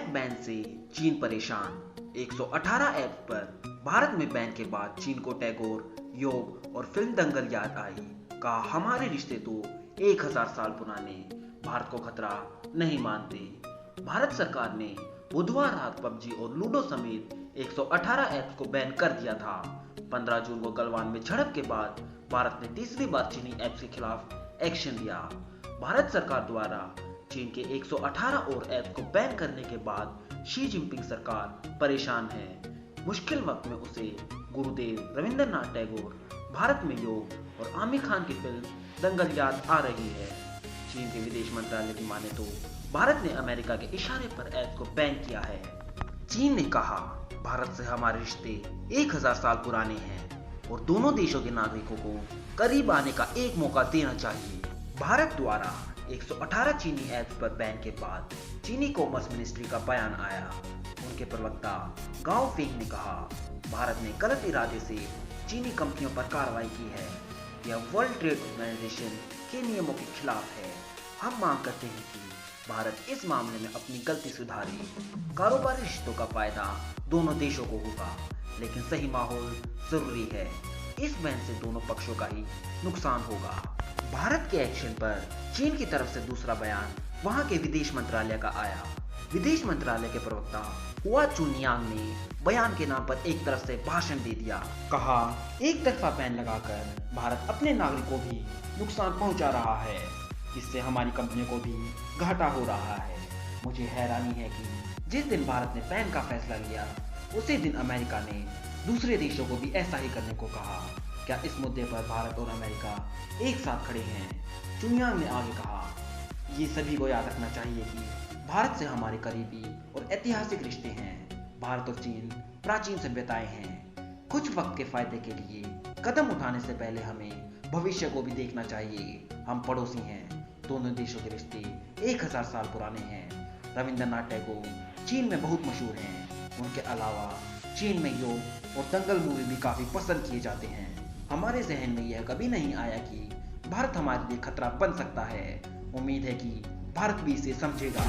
Bank ban से चीन परेशान। 118 ऐप पर भारत में बैन के बाद चीन को टैगोर, योग और फिल्म दंगल याद आई। कहा हमारे रिश्ते तो 1000 साल पुराने, भारत को खतरा नहीं मानते। भारत सरकार ने बुधवार रात पबजी और लूडो समेत 118 ऐप्स को बैन कर दिया था। 15 जून को गलवान में झड़प के बाद भारत ने तीसरी बार चीनी ऐप्स के खिलाफ एक्शन लिया। भारत सरकार द्वारा चीन के 118 और ऐप्स को बैन करने के बाद शी जिनपिंग सरकार परेशान है। मुश्किल वक्त में उसे गुरुदेव रविंद्रनाथ टैगोर, भारत में योग और आमिर खान की फिल्म दंगल याद आ रही है। चीन के विदेश मंत्रालय की माने तो भारत ने अमेरिका के इशारे पर ऐप को बैन किया है। चीन ने कहा भारत से हमारे रिश्ते 1000 साल पुराने हैं और दोनों देशों के नागरिकों को करीब आने का एक मौका देना चाहिए। भारत द्वारा 118 चीनी ऐप्स पर बैन के बाद चीनी कॉमर्स मिनिस्ट्री का बयान आया। उनके प्रवक्ता गाओ फेंग ने कहा भारत ने गलत इरादे से चीनी कंपनियों पर कार्रवाई की है। यह वर्ल्ड ट्रेड ऑर्गेनाइजेशन के नियमों के खिलाफ है। हम मांग करते हैं कि भारत इस मामले में अपनी गलती सुधारे। कारोबारी रिश्तों का फायदा दोनों देशों को होगा, लेकिन सही माहौल जरूरी है। इस बैन से दोनों पक्षों का ही नुकसान होगा। भारत के एक्शन पर चीन की तरफ से दूसरा बयान वहां के विदेश मंत्रालय का आया। विदेश मंत्रालय के प्रवक्ता हुआ चुनयांग ने बयान के नाम पर एक तरफ से भाषण दे दिया। कहा एक तरफा बैन लगाकर भारत अपने नागरिकों को भी नुकसान पहुंचा रहा है, इससे हमारी कंपनियों को भी घाटा हो रहा है। मुझे हैरानी है कि जिस दिन भारत ने बैन का फैसला लिया उसी दिन अमेरिका ने दूसरे देशों को भी ऐसा ही करने को कहा। क्या इस मुद्दे पर भारत और अमेरिका एक साथ खड़े हैं? चुनयांग ने आगे कहा ये सभी को याद रखना चाहिए कि भारत से हमारे करीबी और ऐतिहासिक रिश्ते हैं। भारत और चीन प्राचीन सभ्यताएं हैं। कुछ वक्त के फायदे के लिए कदम उठाने से पहले हमें भविष्य को भी देखना चाहिए। हम पड़ोसी हैं। दोनों देशों के रिश्ते 1000 साल पुराने हैं। रविंद्रनाथ टैगोर चीन में बहुत मशहूर हैं। उनके अलावा चीन में योग और दंगल मूवी भी काफी पसंद किए जाते हैं। हमारे जहन में यह कभी नहीं आया कि भारत हमारे लिए खतरा बन सकता है। उम्मीद है कि भारत भी इसे समझेगा।